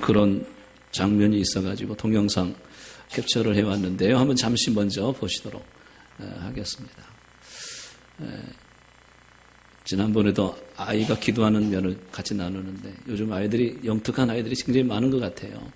그런 장면이 있어가지고 동영상 캡처를 해왔는데요. 한번 잠시 먼저 보시도록 하겠습니다. 지난번에도 아이가 기도하는 면을 같이 나누는데 요즘 아이들이, 영특한 아이들이 굉장히 많은 것 같아요.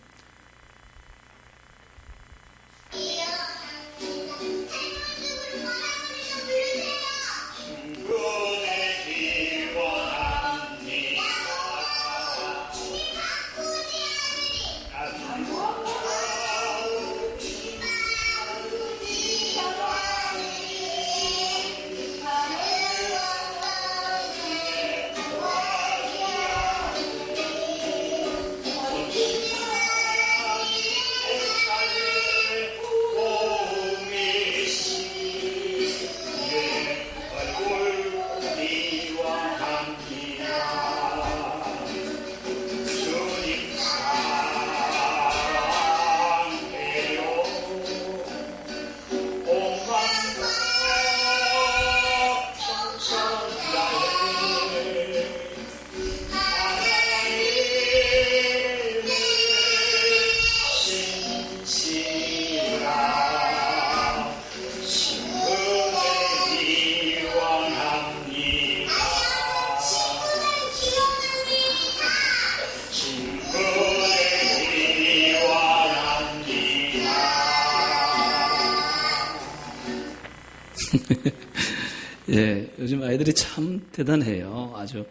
예, 요즘 아이들이 참 대단해요. 아주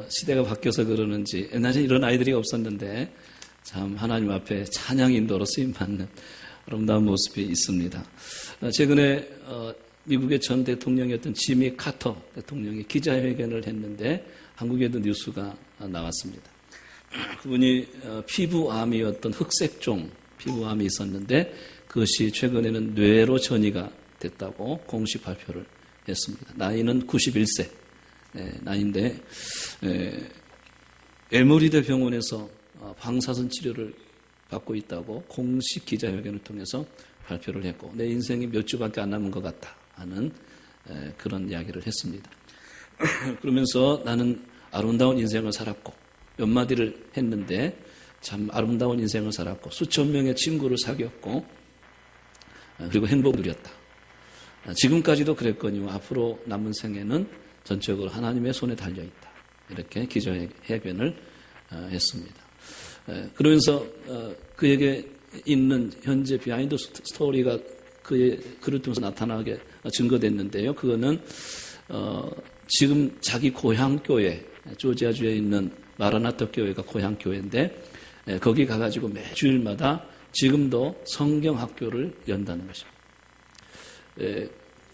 시대가 바뀌어서 그러는지 옛날에 이런 아이들이 없었는데 참 하나님 앞에 찬양 인도로 쓰임받는 아름다운 모습이 있습니다. 최근에 미국의 전 대통령이었던 지미 카터 대통령이 기자회견을 했는데 한국에도 뉴스가 나왔습니다. 그분이 피부암이었던 흑색종 피부암이 있었는데 그것이 최근에는 뇌로 전이가 됐다고 공식 발표를 했습니다. 나이는 91세 나이인데 에머리대 병원에서 방사선 치료를 받고 있다고 공식 기자회견을 통해서 발표를 했고 내 인생이 몇 주밖에 안 남은 것 같다 하는 그런 이야기를 했습니다. 그러면서 나는 아름다운 인생을 살았고 몇 마디를 했는데 참 아름다운 인생을 살았고 수천 명의 친구를 사귀었고 그리고 행복을 누렸다. 지금까지도 그랬거니와 앞으로 남은 생애는 전적으로 하나님의 손에 달려있다. 이렇게 기자회견을 했습니다. 그러면서 그에게 있는 현재 비하인드 스토리가 그의 글을 통해서 나타나게 증거됐는데요. 그거는 지금 자기 고향 교회, 조지아주에 있는 마라나타 교회가 고향 교회인데 거기 가가지고 매주일마다 지금도 성경 학교를 연다는 것입니다.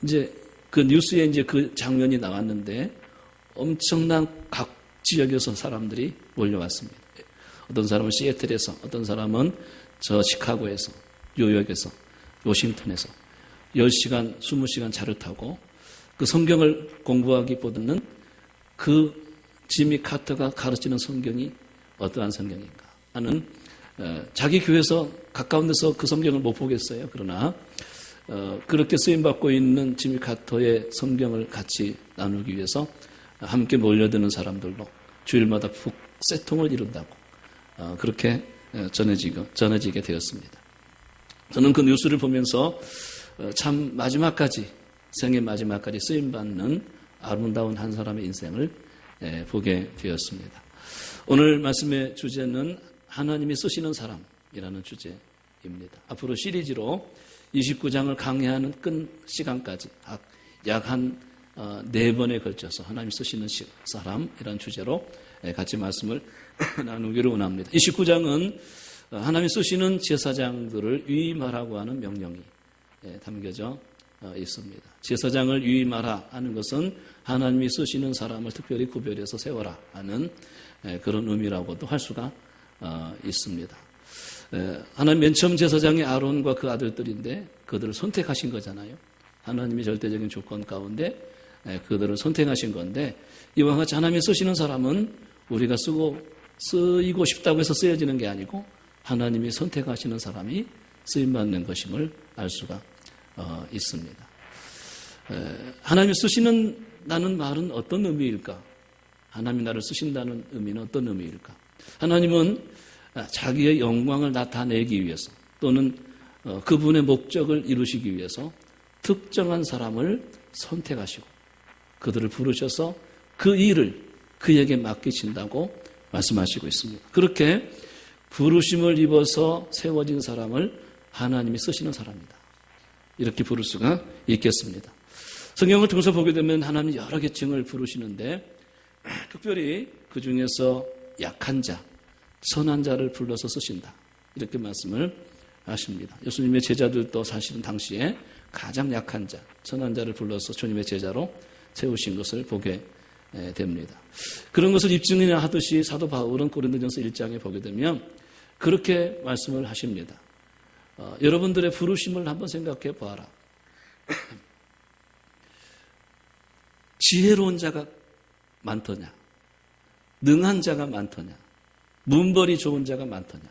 이제 그 뉴스에 이제 그 장면이 나왔는데 엄청난 각 지역에서 사람들이 몰려왔습니다. 어떤 사람은 시애틀에서, 어떤 사람은 저 시카고에서, 뉴욕에서, 워싱턴에서 10시간, 20시간 차를 타고 그 성경을 공부하기보다는 그 지미 카터가 가르치는 성경이 어떠한 성경인가 하는 자기 교회에서 가까운 데서 그 성경을 못 보겠어요. 그러나 그렇게 쓰임받고 있는 지미 카터의 성경을 같이 나누기 위해서 함께 몰려드는 사람들로 주일마다 북새통을 이룬다고 그렇게 전해지게 되었습니다. 저는 그 뉴스를 보면서 참 마지막까지 생애 마지막까지 쓰임받는 아름다운 한 사람의 인생을 보게 되었습니다. 오늘 말씀의 주제는 하나님이 쓰시는 사람이라는 주제입니다. 앞으로 시리즈로 29장을 강해하는 끈 시간까지 약 한 4번에 걸쳐서 하나님 쓰시는 사람이라는 주제로 같이 말씀을 나누기를 원합니다. 29장은 하나님 쓰시는 제사장들을 위임하라고 하는 명령이 담겨져 있습니다. 제사장을 위임하라 하는 것은 하나님이 쓰시는 사람을 특별히 구별해서 세워라 하는 그런 의미라고도 할 수가 있습니다. 하나님 맨 처음 제사장이 아론과 그 아들들인데 그들을 선택하신 거잖아요. 하나님의 절대적인 조건 가운데 그들을 선택하신 건데 이와 같이 하나님이 쓰시는 사람은 우리가 쓰이고 싶다고 해서 쓰여지는 게 아니고 하나님이 선택하시는 사람이 쓰임받는 것임을 알 수가 있습니다. 하나님이 쓰시는다는 말은 어떤 의미일까? 하나님이 나를 쓰신다는 의미는 어떤 의미일까? 하나님은 자기의 영광을 나타내기 위해서 또는 그분의 목적을 이루시기 위해서 특정한 사람을 선택하시고 그들을 부르셔서 그 일을 그에게 맡기신다고 말씀하시고 있습니다. 그렇게 부르심을 입어서 세워진 사람을 하나님이 쓰시는 사람이다. 이렇게 부를 수가 있겠습니다. 성경을 통해서 보게 되면 하나님이 여러 계층을 부르시는데 특별히 그 중에서 약한 자, 선한 자를 불러서 쓰신다. 이렇게 말씀을 하십니다. 예수님의 제자들도 사실은 당시에 가장 약한 자, 선한 자를 불러서 주님의 제자로 세우신 것을 보게 됩니다. 그런 것을 입증이나 하듯이 사도 바울은 고린도전서 1장에 보게 되면 그렇게 말씀을 하십니다. 여러분들의 부르심을 한번 생각해 보아라. 지혜로운 자가 많더냐, 능한 자가 많더냐, 문벌이 좋은 자가 많더냐,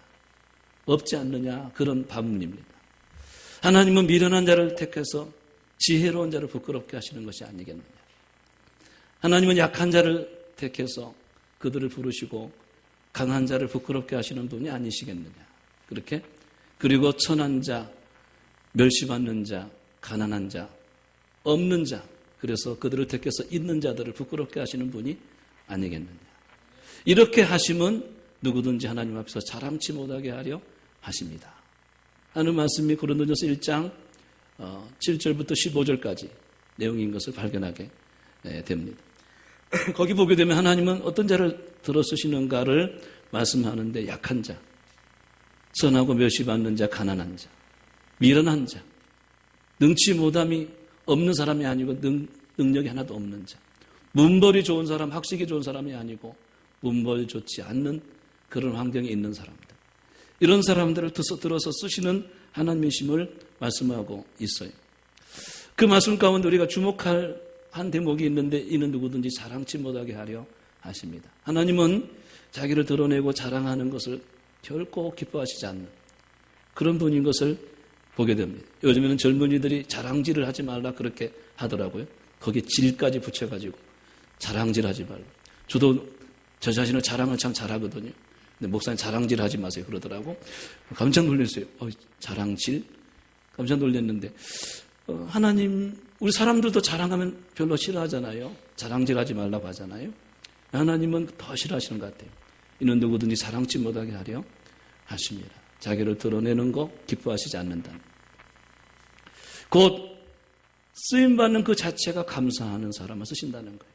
없지 않느냐, 그런 반문입니다. 하나님은 미련한 자를 택해서 지혜로운 자를 부끄럽게 하시는 것이 아니겠느냐. 하나님은 약한 자를 택해서 그들을 부르시고 강한 자를 부끄럽게 하시는 분이 아니시겠느냐. 그렇게 그리고 천한 자, 멸시받는 자, 가난한 자, 없는 자, 그래서 그들을 택해서 있는 자들을 부끄럽게 하시는 분이 아니겠느냐. 이렇게 하심은 누구든지 하나님 앞에서 자랑치 못하게 하려 하십니다. 하는 말씀이 고린도전서 1장 7절부터 15절까지 내용인 것을 발견하게 됩니다. 거기 보게 되면 하나님은 어떤 자를 들어 쓰시는가를 말씀하는데 약한 자, 선하고 멸시받는 자, 가난한 자, 미련한 자, 능치 못함이 없는 사람이 아니고 능력이 하나도 없는 자, 문벌이 좋은 사람, 학식이 좋은 사람이 아니고 문벌 좋지 않는 그런 환경에 있는 사람들, 이런 사람들을 들어서 쓰시는 하나님이심을 말씀하고 있어요. 그 말씀 가운데 우리가 주목할 한 대목이 있는데 이는 누구든지 자랑치 못하게 하려 하십니다. 하나님은 자기를 드러내고 자랑하는 것을 결코 기뻐하시지 않는 그런 분인 것을 보게 됩니다. 요즘에는 젊은이들이 자랑질을 하지 말라 그렇게 하더라고요. 거기에 질까지 붙여가지고 자랑질하지 말라. 저도 저 자신을 자랑을 참 잘하거든요. 근데 목사님 자랑질 하지 마세요 그러더라고. 깜짝 놀랐어요. 자랑질? 깜짝 놀랐는데 하나님, 우리 사람들도 자랑하면 별로 싫어하잖아요. 자랑질하지 말라고 하잖아요. 하나님은 더 싫어하시는 것 같아요. 이는 누구든지 자랑치 못하게 하려 하십니다. 자기를 드러내는 거 기뻐하시지 않는다. 곧 쓰임받는 그 자체가 감사하는 사람을 쓰신다는 거예요.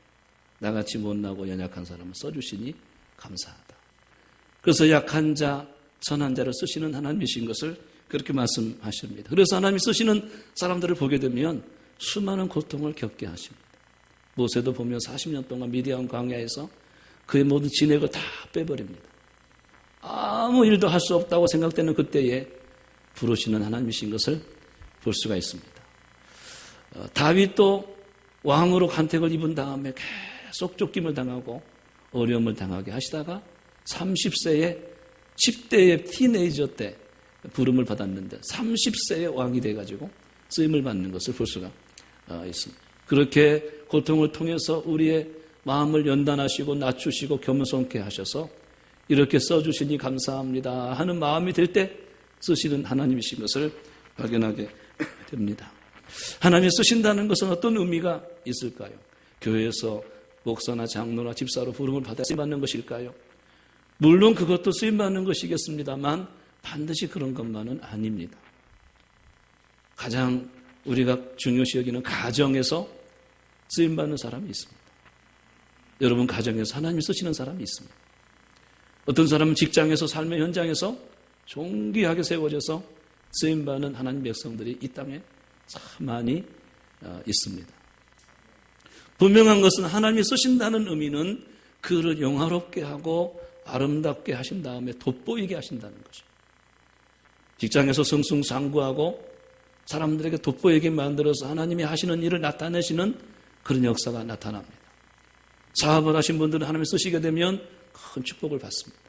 나같이 못나고 연약한 사람을 써주시니 감사하다. 그래서 약한 자, 선한 자를 쓰시는 하나님이신 것을 그렇게 말씀하십니다. 그래서 하나님이 쓰시는 사람들을 보게 되면 수많은 고통을 겪게 하십니다. 모세도 보면 40년 동안 미디안 광야에서 그의 모든 진액을 다 빼버립니다. 아무 일도 할 수 없다고 생각되는 그때에 부르시는 하나님이신 것을 볼 수가 있습니다. 다윗도 왕으로 간택을 입은 다음에 계속 쫓김을 당하고 어려움을 당하게 하시다가 30세에 10대의 티네이저 때 부름을 받았는데 30세에 왕이 돼가지고 쓰임을 받는 것을 볼 수가 있습니다. 그렇게 고통을 통해서 우리의 마음을 연단하시고 낮추시고 겸손케 하셔서 이렇게 써주시니 감사합니다 하는 마음이 될 때 쓰시는 하나님이신 것을 발견하게 됩니다. 하나님이 쓰신다는 것은 어떤 의미가 있을까요? 교회에서 목사나 장로나 집사로 부름을 받아 쓰임받는 것일까요? 물론 그것도 쓰임받는 것이겠습니다만 반드시 그런 것만은 아닙니다. 가장 우리가 중요시 여기는 가정에서 쓰임받는 사람이 있습니다. 여러분 가정에서 하나님이 쓰시는 사람이 있습니다. 어떤 사람은 직장에서 삶의 현장에서 존귀하게 세워져서 쓰임받는 하나님 백성들이 이 땅에 참 많이 있습니다. 분명한 것은 하나님이 쓰신다는 의미는 그를 영화롭게 하고 아름답게 하신 다음에 돋보이게 하신다는 거죠. 직장에서 승승장구하고 사람들에게 돋보이게 만들어서 하나님이 하시는 일을 나타내시는 그런 역사가 나타납니다. 사업을 하신 분들은 하나님이 쓰시게 되면 큰 축복을 받습니다.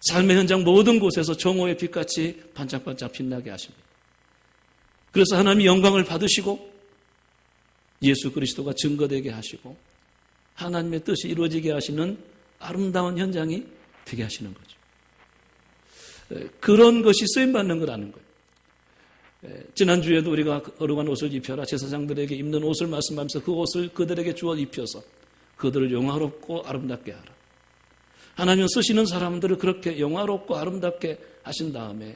삶의 현장 모든 곳에서 정오의 빛같이 반짝반짝 빛나게 하십니다. 그래서 하나님이 영광을 받으시고 예수 그리스도가 증거되게 하시고 하나님의 뜻이 이루어지게 하시는 아름다운 현장이 되게 하시는 거죠. 그런 것이 쓰임받는 거라는 거예요. 지난주에도 우리가 거룩한 옷을 입혀라, 제사장들에게 입는 옷을 말씀하면서 그 옷을 그들에게 주어 입혀서 그들을 영화롭고 아름답게 하라. 하나님은 쓰시는 사람들을 그렇게 영화롭고 아름답게 하신 다음에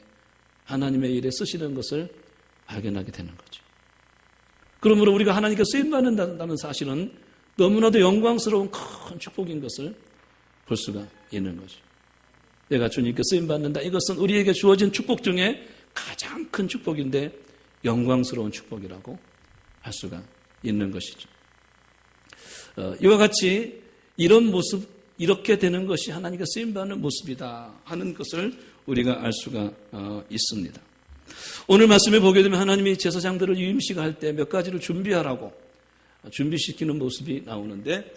하나님의 일에 쓰시는 것을 발견하게 되는 거죠. 그러므로 우리가 하나님께 쓰임받는다는 사실은 너무나도 영광스러운 큰 축복인 것을 볼 수가 있는 거죠. 내가 주님께 쓰임받는다. 이것은 우리에게 주어진 축복 중에 가장 큰 축복인데 영광스러운 축복이라고 할 수가 있는 것이죠. 이와 같이 이런 모습, 이렇게 되는 것이 하나님께 쓰임받는 모습이다 하는 것을 우리가 알 수가 있습니다. 오늘 말씀에 보게 되면 하나님이 제사장들을 유임식할 때 몇 가지를 준비하라고 준비시키는 모습이 나오는데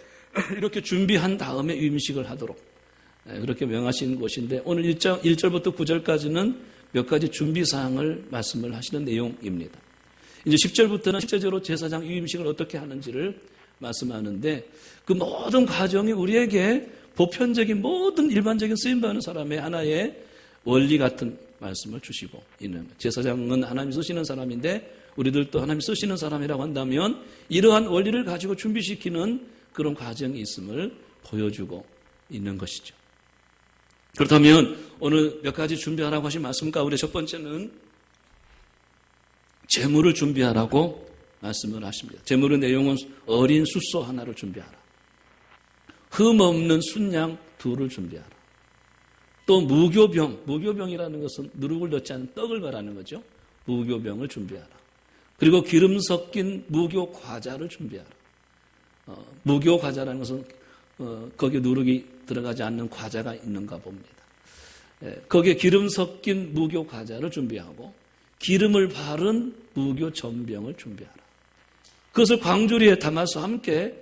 이렇게 준비한 다음에 유임식을 하도록 그렇게 명하신 것인데 오늘 1절부터 9절까지는 몇 가지 준비사항을 말씀을 하시는 내용입니다. 이제 10절부터는 실제적으로 제사장 유임식을 어떻게 하는지를 말씀하는데 그 모든 과정이 우리에게 보편적인 모든 일반적인 쓰임받는 사람의 하나의 원리 같은 말씀을 주시고 있는 거예요. 제사장은 하나님이 쓰시는 사람인데 우리들도 하나님이 쓰시는 사람이라고 한다면 이러한 원리를 가지고 준비시키는 그런 과정이 있음을 보여주고 있는 것이죠. 그렇다면 오늘 몇 가지 준비하라고 하신 말씀 가운데 첫 번째는 제물을 준비하라고 말씀을 하십니다. 제물의 내용은 어린 숫소 하나를 준비하라. 흠 없는 순양 둘을 준비하라. 또 무교병이라는 것은 누룩을 넣지 않은 떡을 말하는 거죠. 무교병을 준비하라. 그리고 기름 섞인 무교 과자를 준비하라. 무교 과자라는 것은 거기에 누룩이 들어가지 않는 과자가 있는가 봅니다. 거기에 기름 섞인 무교 과자를 준비하고 기름을 바른 무교 전병을 준비하라. 그것을 광주리에 담아서 함께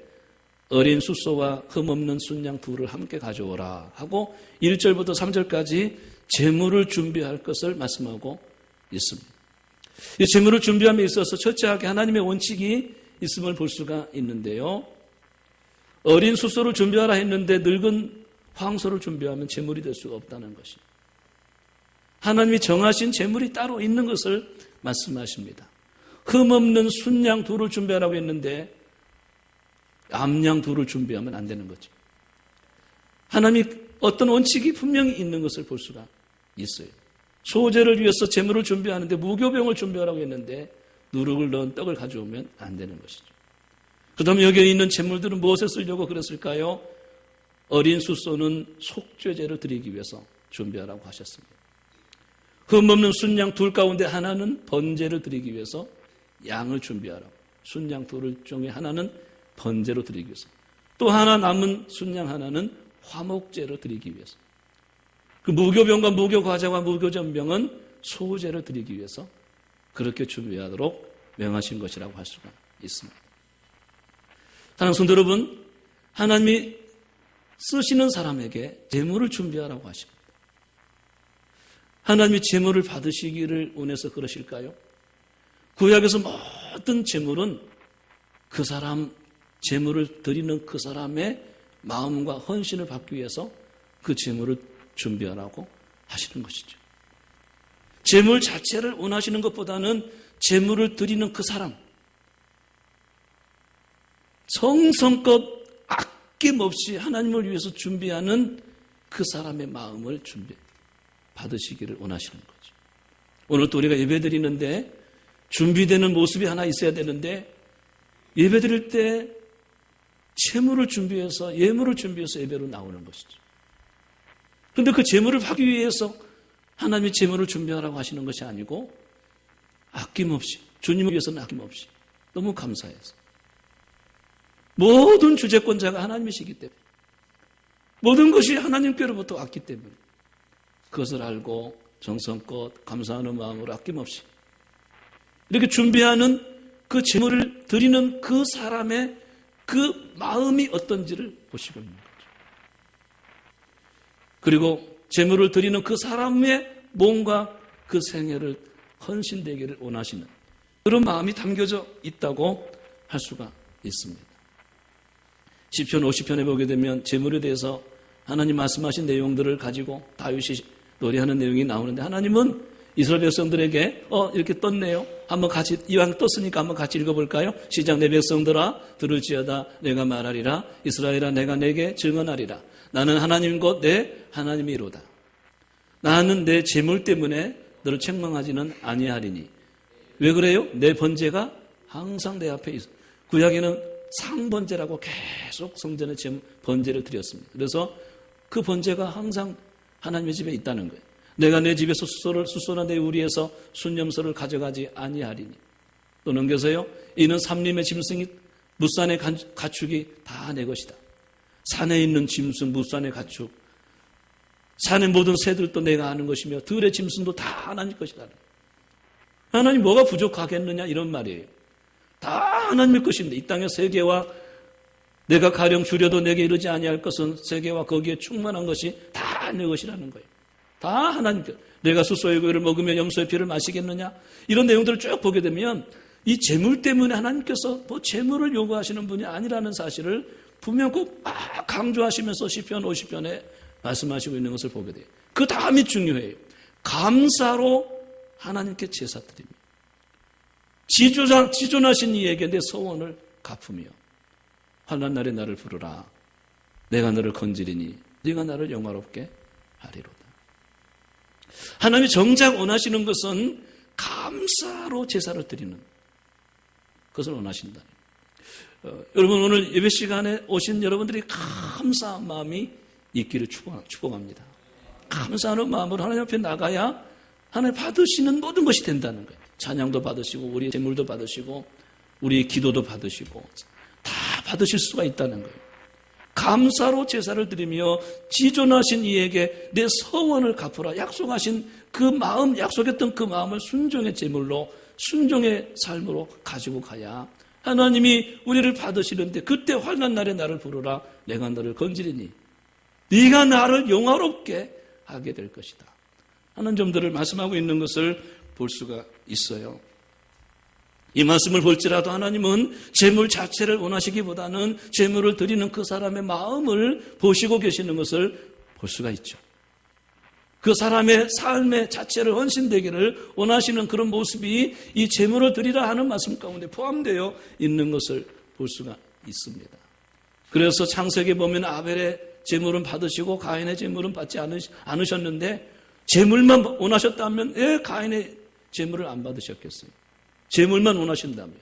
어린 숫소와 흠없는 순양 둘을 함께 가져오라 하고 1절부터 3절까지 제물을 준비할 것을 말씀하고 있습니다. 이 제물을 준비함에 있어서 철저하게 하나님의 원칙이 있음을 볼 수가 있는데요. 어린 숫소를 준비하라 했는데 늙은 황소를 준비하면 제물이 될 수가 없다는 것이 하나님이 정하신 제물이 따로 있는 것을 말씀하십니다. 흠없는 순양 둘을 준비하라고 했는데 암양 둘을 준비하면 안 되는 거죠. 하나님이 어떤 원칙이 분명히 있는 것을 볼 수가 있어요. 소제를 위해서 제물을 준비하는데 무교병을 준비하라고 했는데 누룩을 넣은 떡을 가져오면 안 되는 것이죠. 그다음에 여기에 있는 제물들은 무엇에 쓰려고 그랬을까요? 어린 숫소는 속죄제를 드리기 위해서 준비하라고 하셨습니다. 흠없는 순양 둘 가운데 하나는 번제를 드리기 위해서 양을 준비하라고. 순양 둘 중에 하나는 번제로 드리기 위해서. 또 하나 남은 순양 하나는 화목제로 드리기 위해서. 그 무교병과 무교과자와 무교전병은 소제를 드리기 위해서 그렇게 준비하도록 명하신 것이라고 할 수가 있습니다. 사랑하는 성도 여러분, 하나님이 쓰시는 사람에게 제물을 준비하라고 하십니다. 하나님이 제물을 받으시기를 원해서 그러실까요? 구약에서 모든 제물은 그 사람, 제물을 드리는 그 사람의 마음과 헌신을 받기 위해서 그 제물을 준비하라고 하시는 것이죠. 제물 자체를 원하시는 것보다는 제물을 드리는 그 사람, 정성껏 아낌없이 하나님을 위해서 준비하는 그 사람의 마음을 받으시기를 원하시는 거죠. 오늘 또 우리가 예배 드리는데 준비되는 모습이 하나 있어야 되는데 예배 드릴 때 제물을 준비해서 예물을 준비해서 예배로 나오는 것이죠. 그런데 그 제물을 받기 위해서 하나님이 제물을 준비하라고 하시는 것이 아니고 아낌없이 주님을 위해서는 아낌없이 너무 감사해서 모든 주재권자가 하나님이시기 때문에 모든 것이 하나님께로부터 왔기 때문에 그것을 알고 정성껏 감사하는 마음으로 아낌없이 이렇게 준비하는 그 제물을 드리는 그 사람의 그 마음이 어떤지를 보시고 있는 거죠. 그리고 제물을 드리는 그 사람의 몸과 그 생애를 헌신되기를 원하시는 그런 마음이 담겨져 있다고 할 수가 있습니다. 시편 50편에 보게 되면 제물에 대해서 하나님 말씀하신 내용들을 가지고 다윗이 노래하는 내용이 나오는데 하나님은 이스라엘 백성들에게 이렇게 떴네요. 한번 같이 이왕 떴으니까 한번 같이 읽어볼까요? 시작. 내 백성들아 들을지어다 내가 말하리라. 이스라엘아 내가 내게 증언하리라. 나는 하나님 곧 내 하나님이로다. 나는 내 재물 때문에 너를 책망하지는 아니하리니. 왜 그래요? 내 번제가 항상 내 앞에 있어. 구약에는 상번제라고 계속 성전에 번제를 드렸습니다. 그래서 그 번제가 항상 하나님의 집에 있다는 거예요. 내가 내 집에서 수소나 내 우리에서 순념소를 가져가지 아니하리니. 또 넘겨서요. 이는 삼림의 짐승이 무산의 가축이 다 내 것이다. 산에 있는 짐승, 무산의 가축, 산의 모든 새들도 내가 아는 것이며 들의 짐승도 다 하나님 것이다. 하나님 뭐가 부족하겠느냐 이런 말이에요. 다 하나님의 것인데 이 땅의 세계와 내가 가령 줄여도 내게 이르지 아니할 것은 세계와 거기에 충만한 것이 다 내 것이라는 거예요. 다 하나님 것. 내가 수소의 고기를 먹으며 염소의 피를 마시겠느냐 이런 내용들을 쭉 보게 되면 이 재물 때문에 하나님께서 뭐 재물을 요구하시는 분이 아니라는 사실을 분명 꼭 강조하시면서 시편 50편에 말씀하시고 있는 것을 보게 돼요. 그 다음이 중요해요. 감사로 하나님께 제사 드립니다. 지존하신 이에게 내 소원을 갚으며 환난 날에 나를 부르라. 내가 너를 건지리니 네가 나를 영화롭게 하리로다. 하나님이 정작 원하시는 것은 감사로 제사를 드리는 그것을 원하신다. 여러분 오늘 예배 시간에 오신 여러분들이 감사한 마음이 있기를 축복합니다. 감사하는 마음으로 하나님 앞에 나가야 하나님 받으시는 모든 것이 된다는 거예요. 찬양도 받으시고 우리의 재물도 받으시고 우리의 기도도 받으시고 다 받으실 수가 있다는 거예요. 감사로 제사를 드리며 지존하신 이에게 내 서원을 갚으라. 약속하신 그 마음, 약속했던 그 마음을 순종의 제물로 순종의 삶으로 가지고 가야 하나님이 우리를 받으시는데 그때 환난 날에 나를 부르라. 내가 너를 건지리니 네가 나를 영화롭게 하게 될 것이다. 하는 점들을 말씀하고 있는 것을 볼 수가 있어요. 이 말씀을 볼지라도 하나님은 재물 자체를 원하시기보다는 재물을 드리는 그 사람의 마음을 보시고 계시는 것을 볼 수가 있죠. 그 사람의 삶의 자체를 헌신되기를 원하시는 그런 모습이 이 재물을 드리라 하는 말씀 가운데 포함되어 있는 것을 볼 수가 있습니다. 그래서 창세기에 보면 아벨의 재물은 받으시고 가인의 재물은 받지 않으셨는데 재물만 원하셨다면 왜 가인의 재물을 안 받으셨겠어요? 재물만 원하신다면.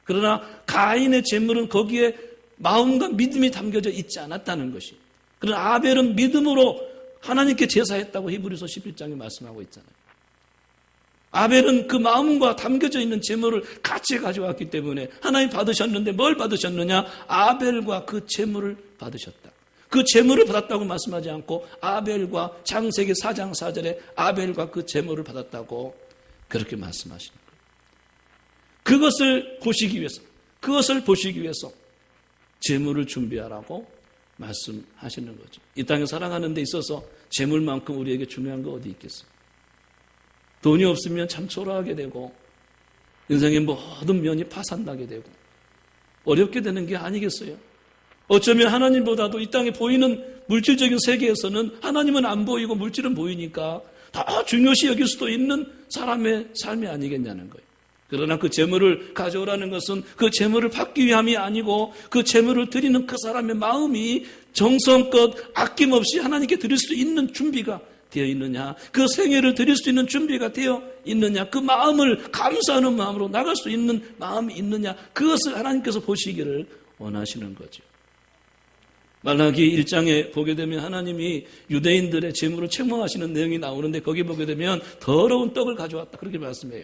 그러나 가인의 재물은 거기에 마음과 믿음이 담겨져 있지 않았다는 것이. 그러나 아벨은 믿음으로 하나님께 제사했다고 히브리서 11장에 말씀하고 있잖아요. 아벨은 그 마음과 담겨져 있는 재물을 같이 가져왔기 때문에 하나님 받으셨는데 뭘 받으셨느냐? 아벨과 그 재물을 받으셨다. 그 재물을 받았다고 말씀하지 않고 아벨과 창세기 4장 4절에 아벨과 그 재물을 받았다고 그렇게 말씀하시는 거예요. 그것을 보시기 위해서 재물을 준비하라고 말씀하시는 거죠. 이 땅에 살아가는 데 있어서 재물만큼 우리에게 중요한 거 어디 있겠어요? 돈이 없으면 참 초라하게 되고 인생의 모든 면이 파산나게 되고 어렵게 되는 게 아니겠어요? 어쩌면 하나님보다도 이 땅에 보이는 물질적인 세계에서는 하나님은 안 보이고 물질은 보이니까 더 중요시 여길 수도 있는 사람의 삶이 아니겠냐는 거예요. 그러나 그 재물을 가져오라는 것은 그 재물을 받기 위함이 아니고 그 재물을 드리는 그 사람의 마음이 정성껏 아낌없이 하나님께 드릴 수 있는 준비가 되어 있느냐, 그 생애를 드릴 수 있는 준비가 되어 있느냐, 그 마음을 감사하는 마음으로 나갈 수 있는 마음이 있느냐, 그것을 하나님께서 보시기를 원하시는 거죠. 말라기 1장에 보게 되면 하나님이 유대인들의 재물을 책망하시는 내용이 나오는데 거기 보게 되면 더러운 떡을 가져왔다 그렇게 말씀해요.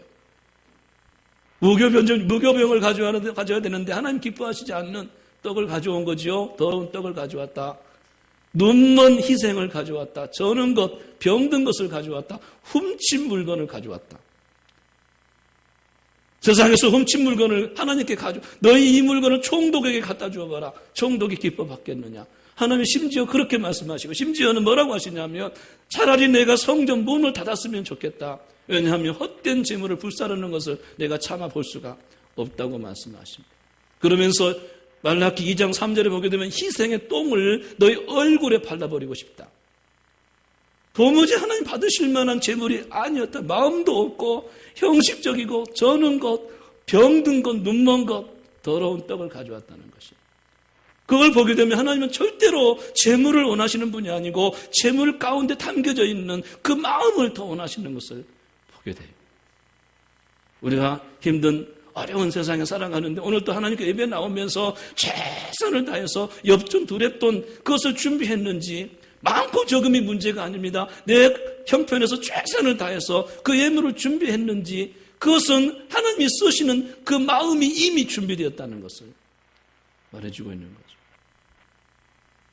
무교병을 가져와야 되는데 하나님 기뻐하시지 않는 떡을 가져온 거지요. 더러운 떡을 가져왔다. 눈먼 희생을 가져왔다. 저는 것, 병든 것을 가져왔다. 훔친 물건을 가져왔다. 세상에서 훔친 물건을 하나님께 너희 이 물건을 총독에게 갖다 주어봐라. 총독이 기뻐 받겠느냐. 하나님이 심지어 그렇게 말씀하시고 심지어는 뭐라고 하시냐면 차라리 내가 성전 문을 닫았으면 좋겠다. 왜냐하면 헛된 재물을 불사르는 것을 내가 참아 볼 수가 없다고 말씀하십니다. 그러면서 말라기 2장 3절에 보게 되면 희생의 똥을 너희 얼굴에 발라버리고 싶다. 도무지 하나님 받으실 만한 재물이 아니었다. 마음도 없고 형식적이고 저는 것, 병든 것, 눈먼 것, 더러운 떡을 가져왔다는 것이. 그걸 보게 되면 하나님은 절대로 재물을 원하시는 분이 아니고 재물 가운데 담겨져 있는 그 마음을 더 원하시는 것을 보게 돼요. 우리가 힘든 어려운 세상에 살아가는데 오늘 또 하나님께 예배 나오면서 최선을 다해서 엽전 두랩돈 그것을 준비했는지 많고 적음이 문제가 아닙니다. 내 형편에서 최선을 다해서 그 예물을 준비했는지 그것은 하나님이 쓰시는 그 마음이 이미 준비되었다는 것을 말해주고 있는 거죠.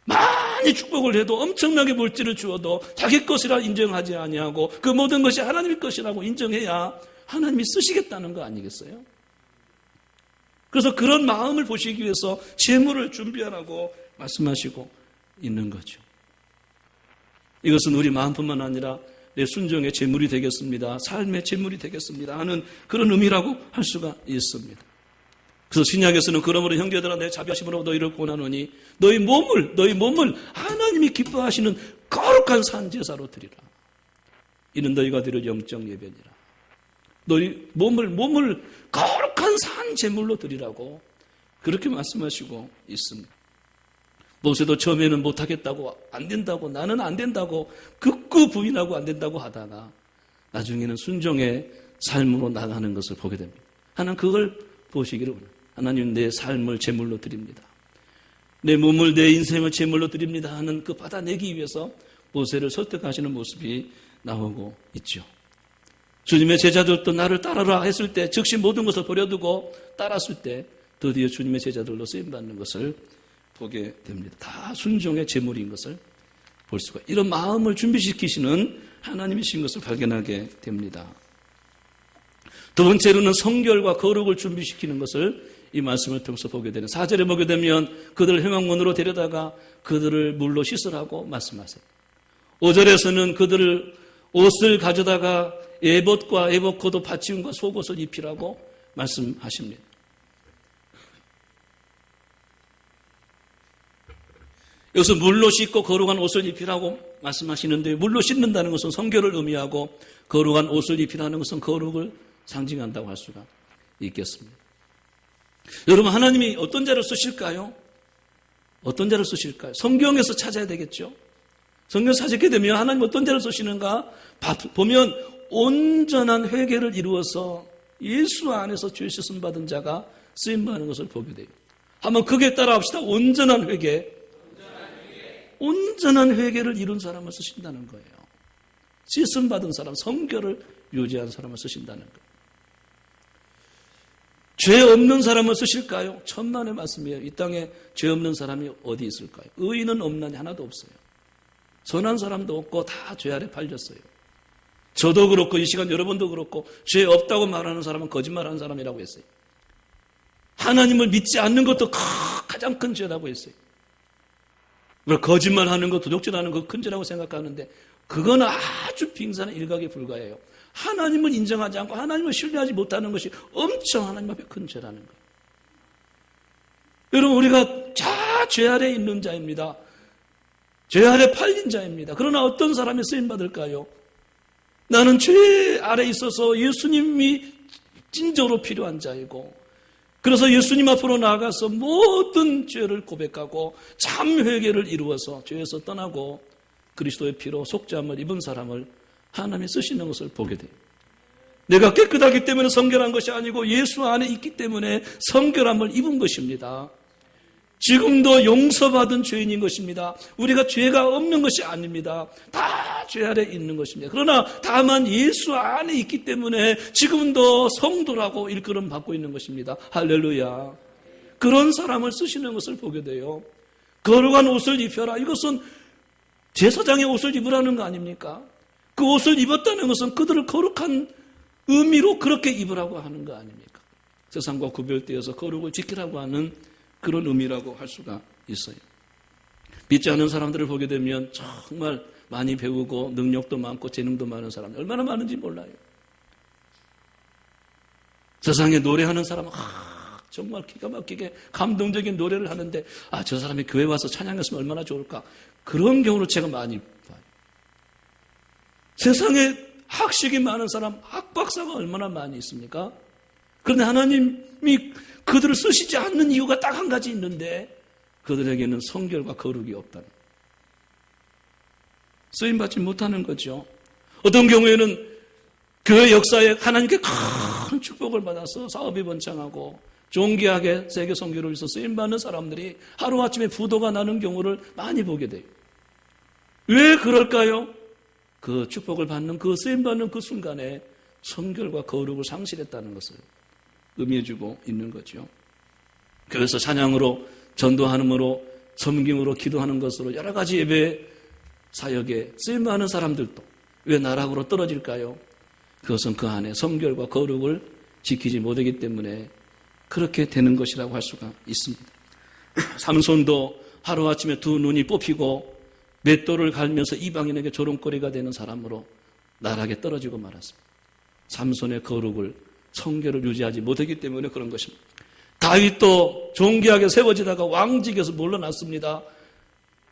많이 축복을 해도 엄청나게 물질을 주어도 자기 것이라 인정하지 아니하고 그 모든 것이 하나님의 것이라고 인정해야 하나님이 쓰시겠다는 거 아니겠어요? 그래서 그런 마음을 보시기 위해서 재물을 준비하라고 말씀하시고 있는 거죠. 이것은 우리 마음뿐만 아니라 내 순종의 재물이 되겠습니다. 삶의 재물이 되겠습니다 하는 그런 의미라고 할 수가 있습니다. 그래서 신약에서는 그러므로 형제들아 내 자비하심으로 너희를 권하노니 너희 몸을 하나님이 기뻐하시는 거룩한 산 제사로 드리라. 이는 너희가 드릴 영적 예배니라. 너희 몸을 거룩한 산 제물로 드리라고 그렇게 말씀하시고 있습니다. 모세도 처음에는 못하겠다고 안 된다고 나는 안 된다고 극구 부인하고 안 된다고 하다가 나중에는 순종의 삶으로 나가는 것을 보게 됩니다. 하나님 그걸 보시기를 원합니다. 하나님 내 삶을 제물로 드립니다. 내 몸을 내 인생을 제물로 드립니다 하는 그 받아내기 위해서 모세를 설득하시는 모습이 나오고 있죠. 주님의 제자들도 나를 따르라 했을 때 즉시 모든 것을 버려두고 따랐을 때 드디어 주님의 제자들로 쓰임받는 것을 보게 됩니다. 다 순종의 제물인 것을 볼 수가 이런 마음을 준비시키시는 하나님이신 것을 발견하게 됩니다. 두 번째로는 성결과 거룩을 준비시키는 것을 이 말씀을 통해서 보게 되는 4절에 보게 되면 그들을 회막문으로 데려다가 그들을 물로 씻으라고 말씀하세요. 5절에서는 그들을 옷을 가져다가 에봇과 에봇코도 받침과 속옷을 입히라고 말씀하십니다. 여기서 물로 씻고 거룩한 옷을 입히라고 말씀하시는데 물로 씻는다는 것은 성결을 의미하고 거룩한 옷을 입히라는 것은 거룩을 상징한다고 할 수가 있겠습니다. 여러분 하나님이 어떤 자를 쓰실까요? 어떤 자를 쓰실까요? 성경에서 찾아야 되겠죠. 성경 찾게 되면 하나님 어떤 자를 쓰시는가 보면 온전한 회개를 이루어서 예수 안에서 죄 씻음 받은 자가 쓰임받는 것을 보게 돼요. 한번 크게 따라합시다. 온전한 회개. 온전한 회개를 이룬 사람을 쓰신다는 거예요. 씻음 받은 사람, 성결을 유지한 사람을 쓰신다는 거예요. 죄 없는 사람을 쓰실까요? 천만의 말씀이에요. 이 땅에 죄 없는 사람이 어디 있을까요? 의인은 없나니 하나도 없어요. 선한 사람도 없고 다 죄 아래 팔렸어요. 저도 그렇고 이 시간 여러분도 그렇고 죄 없다고 말하는 사람은 거짓말하는 사람이라고 했어요. 하나님을 믿지 않는 것도 가장 큰 죄라고 했어요. 거짓말하는 것, 도둑질하는 것 큰 죄라고 생각하는데 그건 아주 빙산의 일각에 불과해요. 하나님을 인정하지 않고 하나님을 신뢰하지 못하는 것이 엄청 하나님 앞에 큰 죄라는 거예요. 여러분 우리가 다 죄 아래 있는 자입니다. 죄 아래 팔린 자입니다. 그러나 어떤 사람이 쓰임받을까요? 나는 죄 아래 있어서 예수님이 진정으로 필요한 자이고 그래서 예수님 앞으로 나아가서 모든 죄를 고백하고 참 회개를 이루어서 죄에서 떠나고 그리스도의 피로 속죄함을 입은 사람을 하나님이 쓰시는 것을 보게 돼요. 내가 깨끗하기 때문에 성결한 것이 아니고 예수 안에 있기 때문에 성결함을 입은 것입니다. 지금도 용서받은 죄인인 것입니다. 우리가 죄가 없는 것이 아닙니다. 다 죄 아래 있는 것입니다. 그러나 다만 예수 안에 있기 때문에 지금도 성도라고 일컬음 받고 있는 것입니다. 할렐루야. 그런 사람을 쓰시는 것을 보게 돼요. 거룩한 옷을 입혀라. 이것은 제사장의 옷을 입으라는 거 아닙니까? 그 옷을 입었다는 것은 그들을 거룩한 의미로 그렇게 입으라고 하는 거 아닙니까? 세상과 구별되어서 거룩을 지키라고 하는 그런 의미라고 할 수가 있어요. 믿지 않는 사람들을 보게 되면 정말 많이 배우고 능력도 많고 재능도 많은 사람들 얼마나 많은지 몰라요. 세상에 노래하는 사람은 정말 기가 막히게 감동적인 노래를 하는데 저 사람이 교회 와서 찬양했으면 얼마나 좋을까. 그런 경우를 제가 많이 봐요. 세상에 학식이 많은 사람, 학박사가 얼마나 많이 있습니까? 그런데 하나님이 그들을 쓰시지 않는 이유가 딱 한 가지 있는데 그들에게는 성결과 거룩이 없다는, 쓰임받지 못하는 거죠. 어떤 경우에는 교회 역사에 하나님께 큰 축복을 받아서 사업이 번창하고 존귀하게 세계 선교를 위해서 쓰임받는 사람들이 하루아침에 부도가 나는 경우를 많이 보게 돼요. 왜 그럴까요? 그 축복을 받는, 그 쓰임받는 그 순간에 성결과 거룩을 상실했다는 것을 의미해주고 있는 거죠. 그래서 찬양으로, 전도하는으로, 섬김으로, 기도하는 것으로 여러 가지 예배 사역에 쓰임받는 사람들도 왜 나락으로 떨어질까요? 그것은 그 안에 성결과 거룩을 지키지 못하기 때문에 그렇게 되는 것이라고 할 수가 있습니다. 삼손도 하루아침에 두 눈이 뽑히고 맷돌을 갈면서 이방인에게 조롱거리가 되는 사람으로 나락에 떨어지고 말았습니다. 삼손의 거룩을, 성결을 유지하지 못하기 때문에 그런 것입니다. 다윗도 존귀하게 세워지다가 왕직에서 물러났습니다.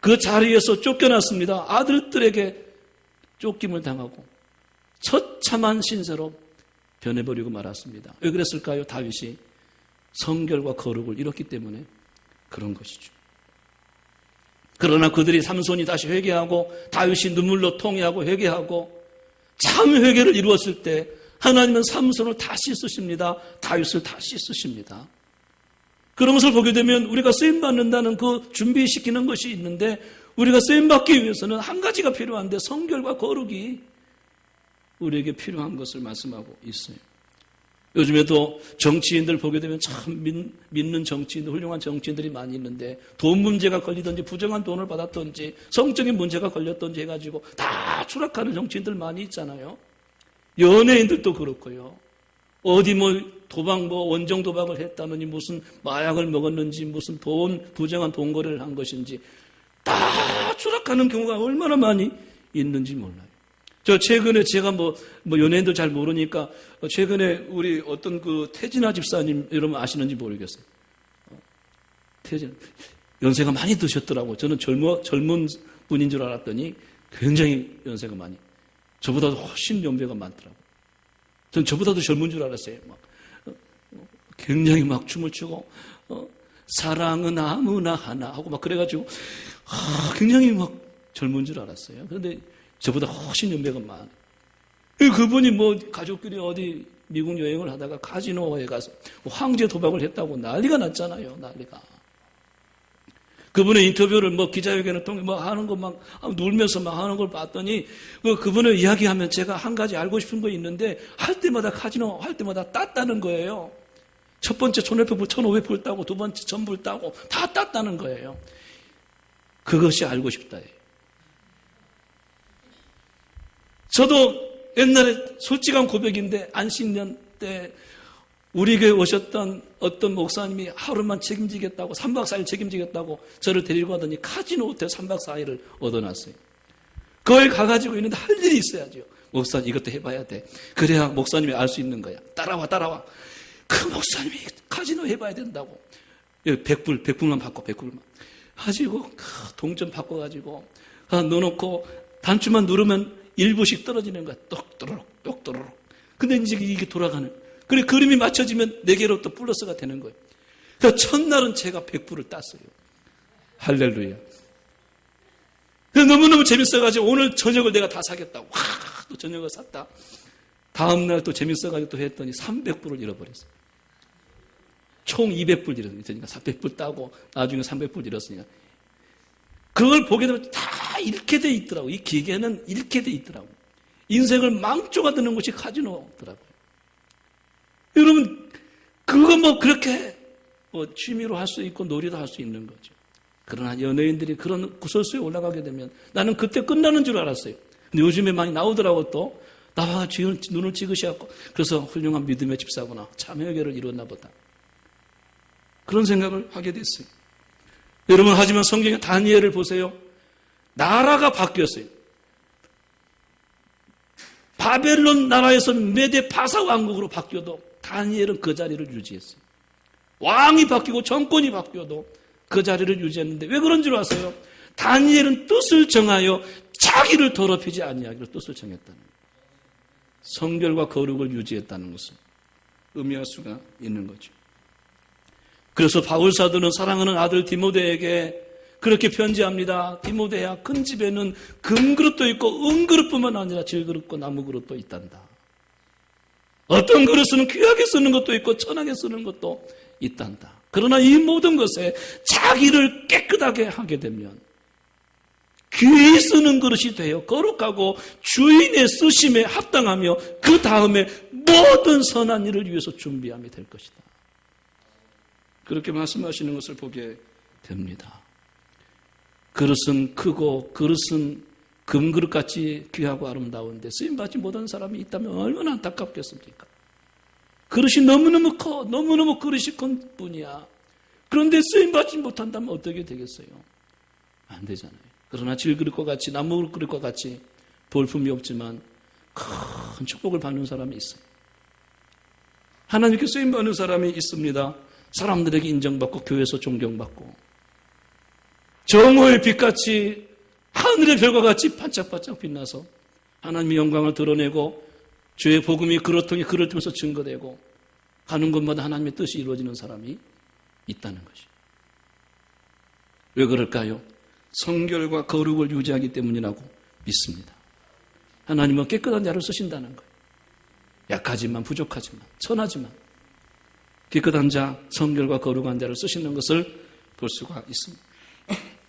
그 자리에서 쫓겨났습니다. 아들들에게 쫓김을 당하고 처참한 신세로 변해버리고 말았습니다. 왜 그랬을까요? 다윗이 성결과 거룩을 잃었기 때문에 그런 것이죠. 그러나 그들이 삼손이 다시 회개하고 다윗이 눈물로 통회하고 회개하고 참 회개를 이루었을 때 하나님은 삼손을 다시 쓰십니다. 다윗을 다시 쓰십니다. 그런 것을 보게 되면 우리가 쓰임받는다는 그 준비시키는 것이 있는데 우리가 쓰임받기 위해서는 한 가지가 필요한데 성결과 거룩이 우리에게 필요한 것을 말씀하고 있어요. 요즘에도 정치인들 보게 되면 참 믿는 정치인들, 훌륭한 정치인들이 많이 있는데 돈 문제가 걸리든지 부정한 돈을 받았든지 성적인 문제가 걸렸든지 해가지고 다 추락하는 정치인들 많이 있잖아요. 연예인들도 그렇고요. 어디 도박 원정 도박을 했다느니 무슨 마약을 먹었는지 무슨 부정한 돈 거래를 한 것인지 다 추락하는 경우가 얼마나 많이 있는지 몰라요. 저 최근에 제가 연예인도 잘 모르니까 최근에 우리 어떤 그 태진아 집사님 여러분 아시는지 모르겠어요. 태진 연세가 많이 드셨더라고요. 저는 젊은 분인 줄 알았더니 굉장히 연세가 많이, 저보다도 훨씬 연배가 많더라고요. 전 저보다도 젊은 줄 알았어요. 굉장히 춤을 추고 사랑은 아무나 하나 하고 그래가지고 굉장히 젊은 줄 알았어요. 그런데 저보다 훨씬 연배가 많아요. 그분이 가족끼리 어디 미국 여행을 하다가 카지노에 가서 황제 도박을 했다고 난리가 났잖아요. 난리가. 그분의 인터뷰를 기자회견을 통해 하는 거 놀면서 하는 걸 봤더니 그분을 이야기하면 제가 한 가지 알고 싶은 거 있는데 할 때마다 카지노 할 때마다 땄다는 거예요. 첫 번째 1,500불 따고 두 번째 1,000불 따고 다 땄다는 거예요. 그것이 알고 싶다. 저도 옛날에 솔직한 고백인데 안식년 때 우리 교회 오셨던 어떤 목사님이 하루만 책임지겠다고 3박 4일 책임지겠다고 저를 데리고 가더니 카지노 호텔 3박 4일을 얻어놨어요. 거기 가가지고 있는데 할 일이 있어야죠. 목사님 이것도 해봐야 돼. 그래야 목사님이 알 수 있는 거야. 따라와. 그 목사님이 카지노 해봐야 된다고. 100불만 바꿔 100불만. 가지고 동전 바꿔가지고 넣어놓고 단추만 누르면 1부씩 떨어지는 거야. 똑또록. 근데 이제 이게 돌아가는. 그래 그림이 맞춰지면 4개로 또 플러스가 되는 거예요. 그러니까 첫날은 제가 100불을 땄어요. 할렐루야. 너무너무 재밌어가지고 오늘 저녁을 내가 다 사겠다고. 또 저녁을 샀다. 다음날 또 재밌어가지고 또 했더니 300불을 잃어버렸어요. 총 200불 잃었으니까 400불 따고 나중에 300불 잃었으니까. 그걸 보게 되면 다 잃게 돼 있더라고요. 이 기계는 잃게 돼 있더라고요. 인생을 망조가 드는 것이 카지노더라고요. 여러분, 그거 그렇게 취미로 할 수 있고 놀이도 할 수 있는 거죠. 그러나 연예인들이 그런 구설수에 올라가게 되면 나는 그때 끝나는 줄 알았어요. 근데 요즘에 많이 나오더라고 또. 나와 눈을 찍으셔갖고 그래서 훌륭한 믿음의 집사구나. 참회계를 이뤘나 보다. 그런 생각을 하게 됐어요. 여러분, 하지만 성경의 다니엘을 보세요. 나라가 바뀌었어요. 바벨론 나라에서 메데 바사 왕국으로 바뀌어도 다니엘은 그 자리를 유지했어요. 왕이 바뀌고 정권이 바뀌어도 그 자리를 유지했는데 왜 그런 줄 아세요? 다니엘은 뜻을 정하여 자기를 더럽히지 아니하기로 뜻을 정했다는 거예요. 성결과 거룩을 유지했다는 것을 의미할 수가 있는 거죠. 그래서 바울 사도는 사랑하는 아들 디모데에게 그렇게 편지합니다. 디모데야, 큰 집에는 금그릇도 있고 은그릇뿐만 아니라 질그릇과 나무그릇도 있단다. 어떤 그릇은 귀하게 쓰는 것도 있고 천하게 쓰는 것도 있단다. 그러나 이 모든 것에 자기를 깨끗하게 하게 되면 귀히 쓰는 그릇이 되어 거룩하고 주인의 쓰심에 합당하며 그 다음에 모든 선한 일을 위해서 준비하게 될 것이다. 그렇게 말씀하시는 것을 보게 됩니다. 그릇은 크고 그릇은 금그릇같이 귀하고 아름다운데 쓰임받지 못한 사람이 있다면 얼마나 안타깝겠습니까? 그릇이 너무너무 커, 너무너무 그릇이 큰 뿐이야. 그런데 쓰임받지 못한다면 어떻게 되겠어요? 안 되잖아요. 그러나 질그릇과 같이 나무그릇과 같이 볼품이 없지만 큰 축복을 받는 사람이 있어요. 하나님께 쓰임받는 사람이 있습니다. 사람들에게 인정받고 교회에서 존경받고 정오의 빛같이 하늘의 별과 같이 반짝반짝 빛나서 하나님의 영광을 드러내고 주의 복음이 그릇통에 그릇 통해서 증거되고 가는 곳마다 하나님의 뜻이 이루어지는 사람이 있다는 것이죠. 왜 그럴까요? 성결과 거룩을 유지하기 때문이라고 믿습니다. 하나님은 깨끗한 자를 쓰신다는 거예요. 약하지만 부족하지만 천하지만 깨끗한 자, 성결과 거룩한 자를 쓰시는 것을 볼 수가 있습니다.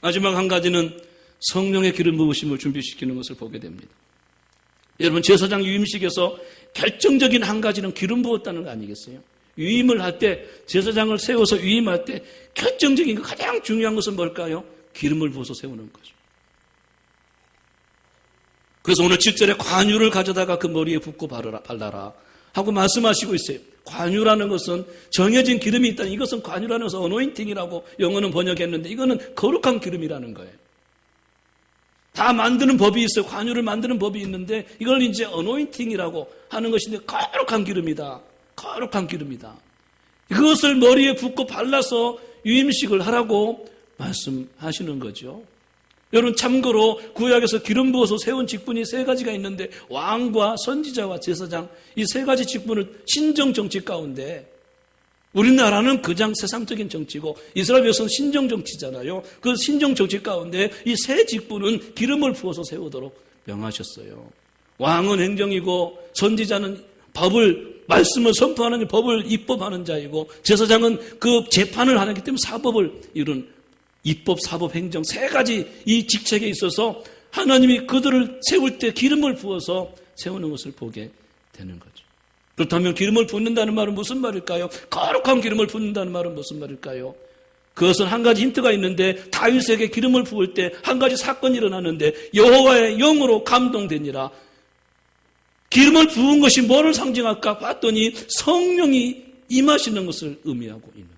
마지막 한 가지는 성령의 기름 부으심을 준비시키는 것을 보게 됩니다. 여러분, 제사장 유임식에서 결정적인 한 가지는 기름 부었다는 거 아니겠어요? 유임을 할 때, 제사장을 세워서 유임할 때 결정적인 가장 중요한 것은 뭘까요? 기름을 부어서 세우는 거죠. 그래서 오늘 7절에 관유를 가져다가 그 머리에 붓고 발라라 하고 말씀하시고 있어요. 관유라는 것은 정해진 기름이 있다. 이것은 관유라는 것은 어노인팅이라고 영어는 번역했는데 이거는 거룩한 기름이라는 거예요. 다 만드는 법이 있어요. 관유를 만드는 법이 있는데 이걸 이제 어노인팅이라고 하는 것인데 거룩한 기름이다. 거룩한 기름이다. 그것을 머리에 붓고 발라서 유임식을 하라고 말씀하시는 거죠. 여러분, 참고로 구약에서 기름 부어서 세운 직분이 세 가지가 있는데 왕과 선지자와 제사장, 이 세 가지 직분을 신정 정치 가운데 우리나라는 그냥 세상적인 정치고 이스라엘 백성은 신정 정치잖아요. 그 신정 정치 가운데 이 세 직분은 기름을 부어서 세우도록 명하셨어요. 왕은 행정이고 선지자는 말씀을 선포하는 법을 입법하는 자이고 제사장은 그 재판을 하기 때문에 사법을 이룬 입법, 사법, 행정 세 가지 이 직책에 있어서 하나님이 그들을 세울 때 기름을 부어서 세우는 것을 보게 되는 거죠. 그렇다면 기름을 붓는다는 말은 무슨 말일까요? 거룩한 기름을 붓는다는 말은 무슨 말일까요? 그것은 한 가지 힌트가 있는데 다윗에게 기름을 부을 때 한 가지 사건이 일어났는데 여호와의 영으로 감동되니라. 기름을 부은 것이 뭐를 상징할까 봤더니 성령이 임하시는 것을 의미하고 있는 거예요.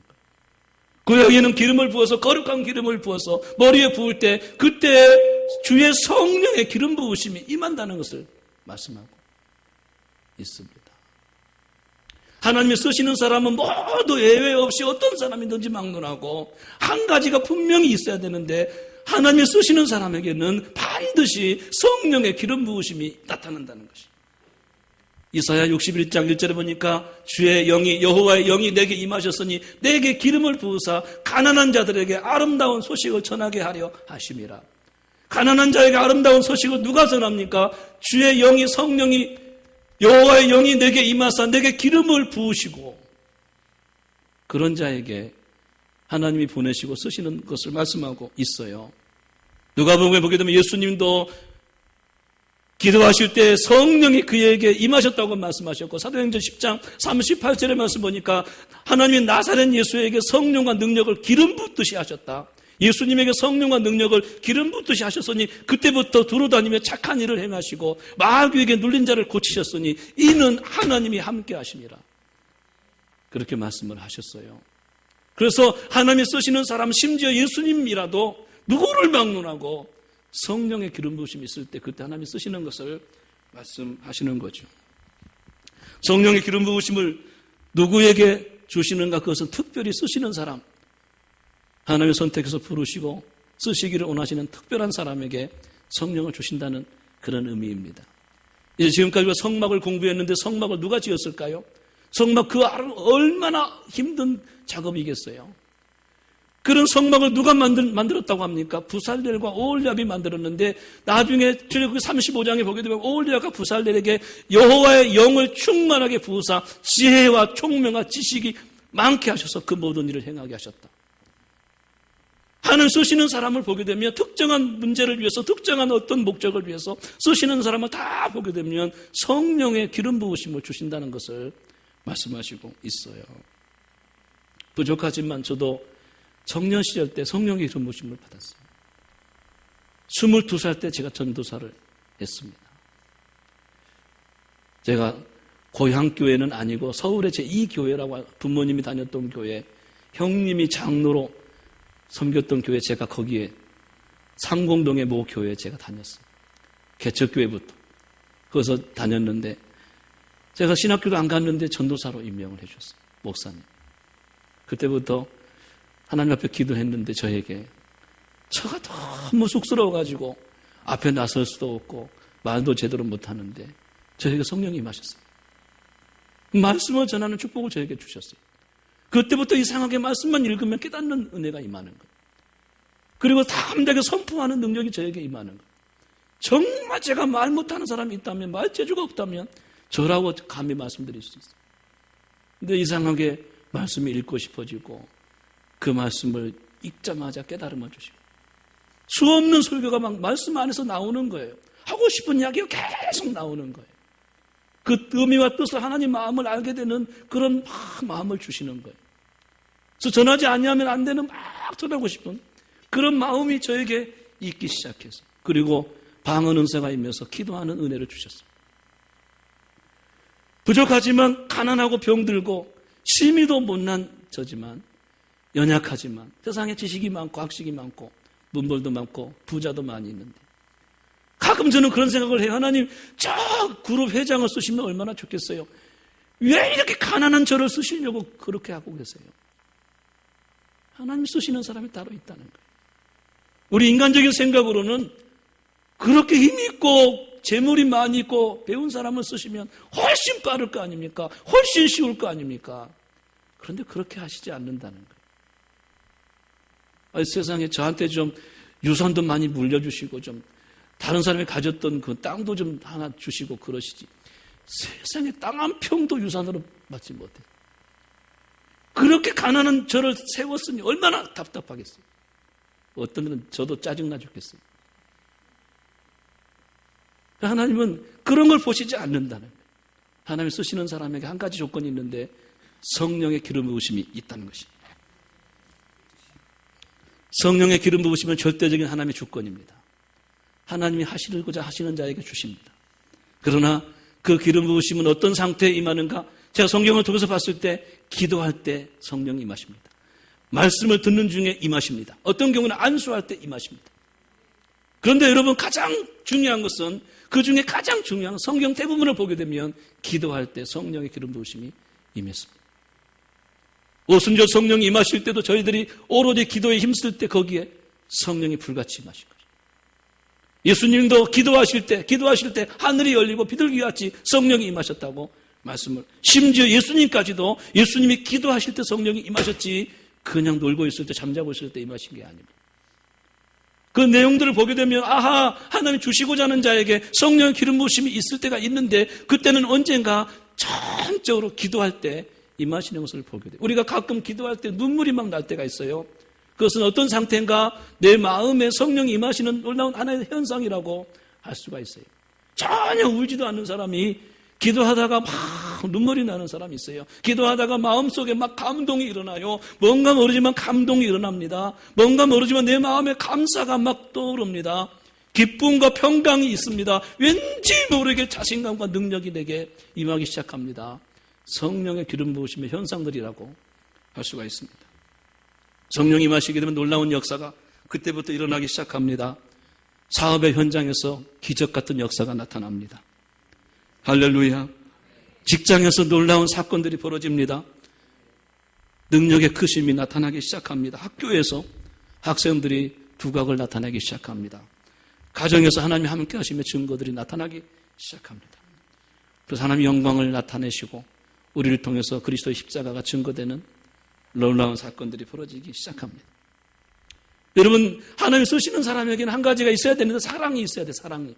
구약에는 기름을 부어서 거룩한 기름을 부어서 머리에 부을 때 그때 주의 성령의 기름 부으심이 임한다는 것을 말씀하고 있습니다. 하나님이 쓰시는 사람은 모두 예외 없이 어떤 사람이든지 막론하고 한 가지가 분명히 있어야 되는데 하나님이 쓰시는 사람에게는 반드시 성령의 기름 부으심이 나타난다는 것이. 이사야 61장 1절에 보니까 주의 영이 여호와의 영이 내게 임하셨으니 내게 기름을 부으사 가난한 자들에게 아름다운 소식을 전하게 하려 하심이라. 가난한 자에게 아름다운 소식을 누가 전합니까? 주의 영이 성령이 여호와의 영이 내게 임하사 내게 기름을 부으시고 그런 자에게 하나님이 보내시고 쓰시는 것을 말씀하고 있어요. 누가복음에 보게 되면 예수님도 기도하실 때 성령이 그에게 임하셨다고 말씀하셨고 사도행전 10장 38절의 말씀 보니까 하나님이 나사렛 예수에게 성령과 능력을 기름 붓듯이 하셨다. 예수님에게 성령과 능력을 기름 붓듯이 하셨으니 그때부터 두루다니며 착한 일을 행하시고 마귀에게 눌린 자를 고치셨으니 이는 하나님이 함께 하심이라. 그렇게 말씀을 하셨어요. 그래서 하나님이 쓰시는 사람 심지어 예수님이라도 누구를 막론하고 성령의 기름 부으심이 있을 때 그때 하나님이 쓰시는 것을 말씀하시는 거죠. 성령의 기름 부으심을 누구에게 주시는가? 그것은 특별히 쓰시는 사람, 하나님의 선택해서 부르시고 쓰시기를 원하시는 특별한 사람에게 성령을 주신다는 그런 의미입니다. 이제 지금까지 성막을 공부했는데 성막을 누가 지었을까요? 성막 그 얼마나 힘든 작업이겠어요. 그런 성막을 누가 만들었다고 합니까? 부살렐과 오홀리압이 만들었는데 나중에 출애굽기 35장에 보게 되면 오홀리압과 부살렐에게 여호와의 영을 충만하게 부으사 지혜와 총명과 지식이 많게 하셔서 그 모든 일을 행하게 하셨다. 하나님 쓰시는 사람을 보게 되면 특정한 문제를 위해서 특정한 어떤 목적을 위해서 쓰시는 사람을 다 보게 되면 성령의 기름 부으심을 주신다는 것을 말씀하시고 있어요. 부족하지만 저도 청년 시절 때 성령의 기름 부으심을 받았어요. 22살 때 제가 전도사를 했습니다. 제가 고향교회는 아니고 서울의 제2교회라고 부모님이 다녔던 교회, 형님이 장로로 섬겼던 교회, 제가 거기에 상공동의 모 교회에 제가 다녔어요. 개척교회부터. 거기서 다녔는데 제가 신학교도 안 갔는데 전도사로 임명을 해주셨어요. 목사님. 그때부터 하나님 앞에 기도했는데 저에게 저가 너무 쑥스러워가지고 앞에 나설 수도 없고 말도 제대로 못하는데 저에게 성령이 임하셨어요. 말씀을 전하는 축복을 저에게 주셨어요. 그때부터 이상하게 말씀만 읽으면 깨닫는 은혜가 임하는 거예요. 그리고 담대하게 선포하는 능력이 저에게 임하는 거예요. 정말 제가 말 못하는 사람이 있다면, 말 재주가 없다면 저라고 감히 말씀드릴 수 있어요. 근데 이상하게 말씀이 읽고 싶어지고 그 말씀을 읽자마자 깨달음을 주시고 수없는 설교가 막 말씀 안에서 나오는 거예요. 하고 싶은 이야기가 계속 나오는 거예요. 그 의미와 뜻을 하나님 마음을 알게 되는 그런 마음을 주시는 거예요. 그래서 전하지 아니하면 안 되는 막 전하고 싶은 그런 마음이 저에게 있기 시작했어요. 그리고 방언 은사가 임해서 기도하는 은혜를 주셨어요. 부족하지만 가난하고 병들고 심히도 못난 저지만 연약하지만 세상에 지식이 많고 학식이 많고 문벌도 많고 부자도 많이 있는데 가끔 저는 그런 생각을 해요. 하나님 저 그룹 회장을 쓰시면 얼마나 좋겠어요. 왜 이렇게 가난한 저를 쓰시려고 그렇게 하고 계세요. 하나님 쓰시는 사람이 따로 있다는 거예요. 우리 인간적인 생각으로는 그렇게 힘이 있고 재물이 많이 있고 배운 사람을 쓰시면 훨씬 빠를 거 아닙니까? 훨씬 쉬울 거 아닙니까? 그런데 그렇게 하시지 않는다는 거예요. 아니, 세상에 저한테 좀 유산도 많이 물려주시고 좀 다른 사람이 가졌던 그 땅도 좀 하나 주시고 그러시지. 세상에 땅 한 평도 유산으로 받지 못해. 그렇게 가난한 저를 세웠으니 얼마나 답답하겠어요. 어떤 분은 저도 짜증나 죽겠어요. 하나님은 그런 걸 보시지 않는다는 거예요. 하나님 쓰시는 사람에게 한 가지 조건이 있는데 성령의 기름 부으심이 있다는 것입니다. 성령의 기름 부으심은 절대적인 하나님의 주권입니다. 하나님이 하시고자 하시는 자에게 주십니다. 그러나 그 기름 부으심은 어떤 상태에 임하는가? 제가 성경을 통해서 봤을 때 기도할 때 성령이 임하십니다. 말씀을 듣는 중에 임하십니다. 어떤 경우는 안수할 때 임하십니다. 그런데 여러분 가장 중요한 것은 그 중에 가장 중요한 성경 대부분을 보게 되면 기도할 때 성령의 기름 부으심이 임했습니다. 오순절 성령이 임하실 때도 저희들이 오로지 기도에 힘쓸 때 거기에 성령이 불같이 임하신 거죠. 예수님도 기도하실 때 하늘이 열리고 비둘기같이 성령이 임하셨다고 말씀을, 심지어 예수님까지도 예수님이 기도하실 때 성령이 임하셨지 그냥 놀고 있을 때 잠자고 있을 때 임하신 게 아닙니다. 그 내용들을 보게 되면 아하, 하나님 주시고자 하는 자에게 성령의 기름 부으심이 있을 때가 있는데 그때는 언젠가 전적으로 기도할 때 임하시는 것을 보게 돼요. 우리가 가끔 기도할 때 눈물이 막 날 때가 있어요. 그것은 어떤 상태인가? 내 마음에 성령이 임하시는 놀라운 하나의 현상이라고 할 수가 있어요. 전혀 울지도 않는 사람이 기도하다가 막 눈물이 나는 사람이 있어요. 기도하다가 마음속에 막 감동이 일어나요. 뭔가 모르지만 감동이 일어납니다. 뭔가 모르지만 내 마음에 감사가 막 떠오릅니다. 기쁨과 평강이 있습니다. 왠지 모르게 자신감과 능력이 내게 임하기 시작합니다. 성령의 기름 부으심의 현상들이라고 할 수가 있습니다. 성령이 임하시게 되면 놀라운 역사가 그때부터 일어나기 시작합니다. 사업의 현장에서 기적 같은 역사가 나타납니다. 할렐루야. 직장에서 놀라운 사건들이 벌어집니다. 능력의 크심이 나타나기 시작합니다. 학교에서 학생들이 두각을 나타내기 시작합니다. 가정에서 하나님이 함께 하심의 증거들이 나타나기 시작합니다. 그래서 하나님의 영광을 나타내시고 우리를 통해서 그리스도의 십자가가 증거되는 놀라운 사건들이 벌어지기 시작합니다. 여러분, 하나님이 쓰시는 사람에게는 한 가지가 있어야 되는데 사랑이 있어야 돼. 사랑이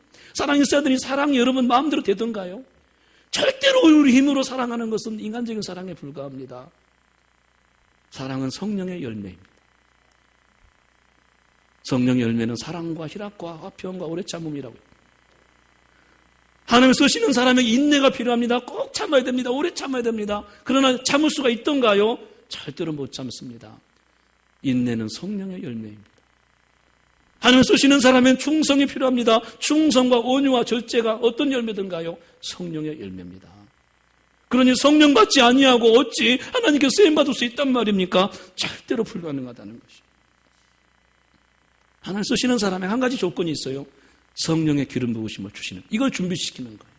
있어야 되니 사랑이 여러분 마음대로 되던가요? 절대로 우리 힘으로 사랑하는 것은 인간적인 사랑에 불과합니다. 사랑은 성령의 열매입니다. 성령의 열매는 사랑과 희락과 화평과 오래 참음이라고 해요. 하나님 쓰시는 사람에게 인내가 필요합니다. 꼭 참아야 됩니다. 오래 참아야 됩니다. 그러나 참을 수가 있던가요? 절대로 못 참습니다. 인내는 성령의 열매입니다. 하나님 쓰시는 사람에겐 충성이 필요합니다. 충성과 온유와 절제가 어떤 열매든가요? 성령의 열매입니다. 그러니 성령 받지 아니하고 어찌 하나님께 쓰임받을 수 있단 말입니까? 절대로 불가능하다는 것이. 하나님 쓰시는 사람에게 한 가지 조건이 있어요. 성령의 기름 부으심을 주시는, 이걸 준비시키는 거예요.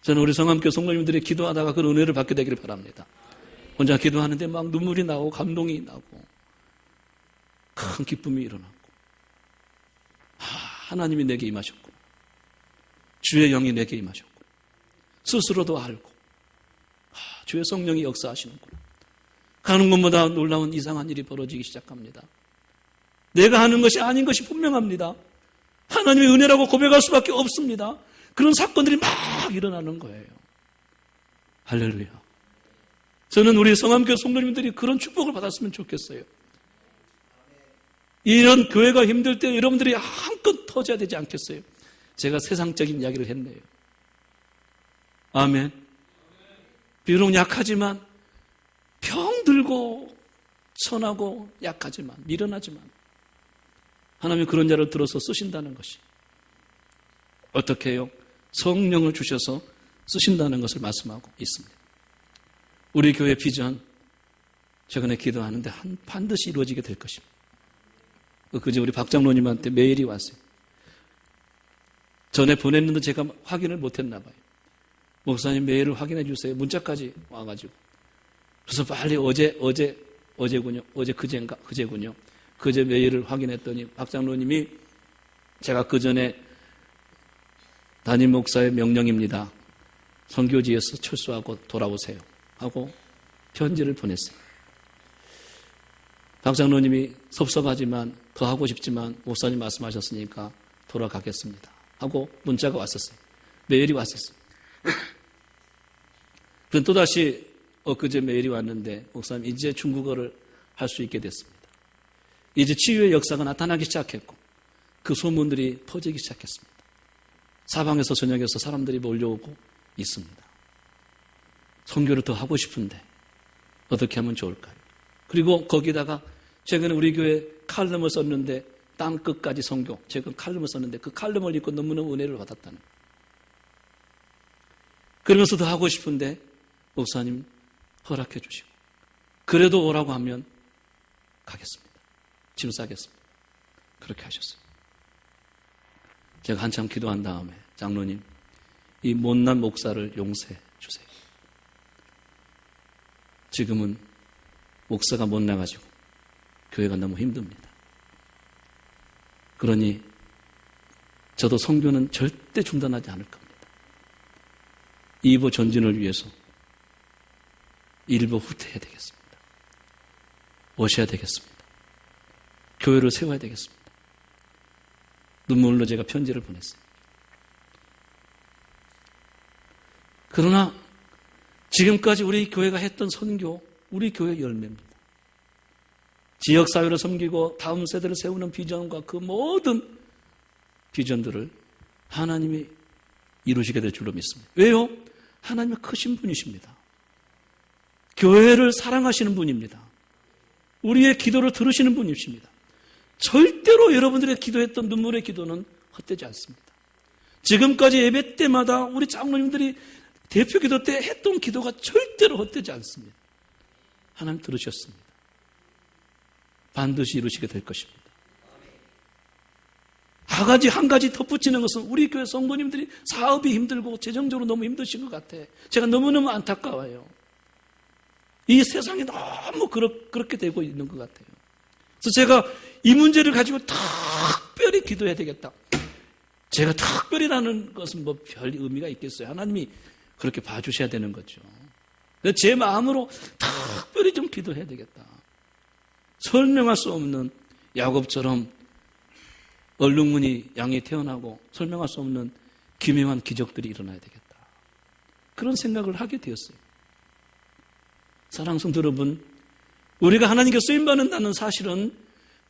저는 우리 성함교회 성도님들이 기도하다가 그런 은혜를 받게 되기를 바랍니다. 혼자 기도하는데 막 눈물이 나고 감동이 나고 큰 기쁨이 일어나고, 하나님이 내게 임하셨고 주의 영이 내게 임하셨고 스스로도 알고 주의 성령이 역사하시는구나. 가는 곳마다 놀라운 이상한 일이 벌어지기 시작합니다. 내가 하는 것이 아닌 것이 분명합니다. 하나님의 은혜라고 고백할 수밖에 없습니다. 그런 사건들이 막 일어나는 거예요. 할렐루야. 저는 우리 성함교회 성도님들이 그런 축복을 받았으면 좋겠어요. 이런 교회가 힘들 때 여러분들이 한껏 터져야 되지 않겠어요? 제가 세상적인 이야기를 했네요. 아멘. 비록 약하지만 병들고 천하고 약하지만 미련하지만 하나님이 그런 자를 들어서 쓰신다는 것이 어떻게 해요? 성령을 주셔서 쓰신다는 것을 말씀하고 있습니다. 우리 교회 비전 최근에 기도하는데 반드시 이루어지게 될 것입니다. 그제 우리 박 장로님한테 메일이 왔어요. 전에 보냈는데 제가 확인을 못했나 봐요. 목사님 메일을 확인해 주세요. 문자까지 와가지고. 그래서 빨리 어제군요. 그제군요. 그제 메일을 확인했더니 박 장로님이 제가 그 전에 담임 목사의 명령입니다. 선교지에서 철수하고 돌아오세요. 하고 편지를 보냈어요. 박 장로님이 섭섭하지만 더 하고 싶지만 목사님 말씀하셨으니까 돌아가겠습니다. 하고 문자가 왔었어요. 메일이 왔었어요. 그럼 또다시 엊그제 메일이 왔는데 목사님 이제 중국어를 할 수 있게 됐습니다. 이제 치유의 역사가 나타나기 시작했고 그 소문들이 퍼지기 시작했습니다. 사방에서 전역에서 사람들이 몰려오고 있습니다. 선교를 더 하고 싶은데 어떻게 하면 좋을까요? 그리고 거기다가 최근에 우리 교회 칼럼을 썼는데 땅 끝까지 선교, 제가 칼럼을 썼는데 그 칼럼을 읽고 너무너무 은혜를 받았다는 거예요. 그러면서 더 하고 싶은데 목사님 허락해 주시고 그래도 오라고 하면 가겠습니다. 짐 싸겠습니다. 그렇게 하셨어요. 제가 한참 기도한 다음에 장로님 이 못난 목사를 용서해 주세요. 지금은 목사가 못나가지고 교회가 너무 힘듭니다. 그러니 저도 선교는 절대 중단하지 않을 겁니다. 이부 전진을 위해서 일부 후퇴해야 되겠습니다. 오셔야 되겠습니다. 교회를 세워야 되겠습니다. 눈물로 제가 편지를 보냈어요. 그러나 지금까지 우리 교회가 했던 선교, 우리 교회 열매입니다. 지역사회를 섬기고 다음 세대를 세우는 비전과 그 모든 비전들을 하나님이 이루시게 될 줄로 믿습니다. 왜요? 하나님은 크신 분이십니다. 교회를 사랑하시는 분입니다. 우리의 기도를 들으시는 분이십니다. 절대로 여러분들의 기도했던 눈물의 기도는 헛되지 않습니다. 지금까지 예배 때마다 우리 장로님들이 대표 기도 때 했던 기도가 절대로 헛되지 않습니다. 하나님 들으셨습니다. 반드시 이루시게 될 것입니다. 한 가지 덧붙이는 것은 우리 교회 성도님들이 사업이 힘들고 재정적으로 너무 힘드신 것 같아. 제가 너무너무 안타까워요. 이 세상이 너무 그렇게 되고 있는 것 같아요. 그래서 제가 이 문제를 가지고 특별히 기도해야 되겠다. 제가 특별히라는 것은 뭐 별 의미가 있겠어요. 하나님이 그렇게 봐주셔야 되는 거죠. 제 마음으로 특별히 좀 기도해야 되겠다. 설명할 수 없는 야곱처럼 얼룩무늬 양이 태어나고 설명할 수 없는 기묘한 기적들이 일어나야 되겠다. 그런 생각을 하게 되었어요. 사랑하는 성도 여러분, 우리가 하나님께 쓰임받는다는 사실은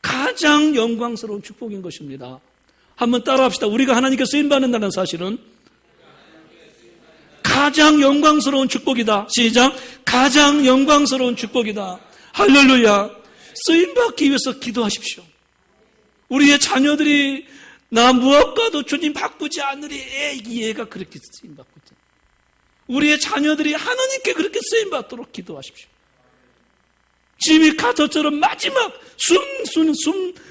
가장 영광스러운 축복인 것입니다. 한번 따라합시다. 우리가 하나님께 쓰임받는다는 사실은 가장 영광스러운 축복이다. 시작. 가장 영광스러운 축복이다. 할렐루야. 쓰임받기 위해서 기도하십시오. 우리의 자녀들이 나 무엇과도 주님 바꾸지 않으리. 이 애가 그렇게 쓰임받고 있잖아요. 우리의 자녀들이 하나님께 그렇게 쓰임받도록 기도하십시오. 지미 카터처럼 마지막 숨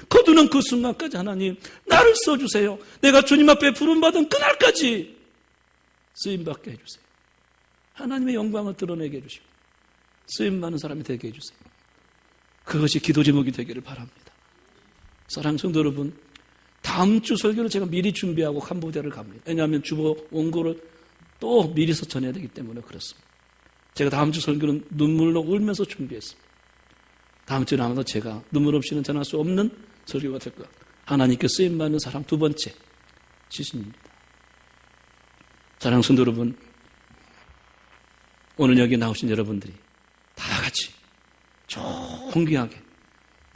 거두는 그 순간까지 하나님 나를 써주세요. 내가 주님 앞에 부름받은 그날까지 쓰임받게 해주세요. 하나님의 영광을 드러내게 해주시고 쓰임받는 사람이 되게 해주세요. 그것이 기도 제목이 되기를 바랍니다. 사랑하는 성도 여러분, 다음 주 설교를 제가 미리 준비하고 캄보디아를 갑니다. 왜냐하면 주보 원고를 또 미리서 전해야 되기 때문에 그렇습니다. 제가 다음 주 설교는 눈물로 울면서 준비했습니다. 다음 주는 아마도 제가 눈물 없이는 전할 수 없는 설교가 될 것 같아요. 하나님께 쓰임받는 사람 두 번째 시신입니다. 사랑하는 성도 여러분, 오늘 여기 나오신 여러분들이 다 같이 존귀하게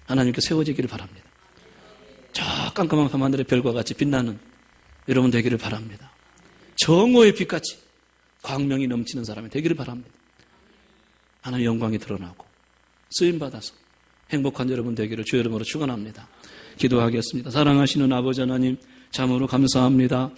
하나님께 세워지기를 바랍니다. 저 깜깜한 밤하늘의 별과 같이 빛나는 여러분 되기를 바랍니다. 정오의 빛같이 광명이 넘치는 사람이 되기를 바랍니다. 하나님의 영광이 드러나고 쓰임받아서 행복한 여러분 되기를 주의 이름으로 축원합니다. 기도하겠습니다. 사랑하시는 아버지 하나님, 참으로 감사합니다.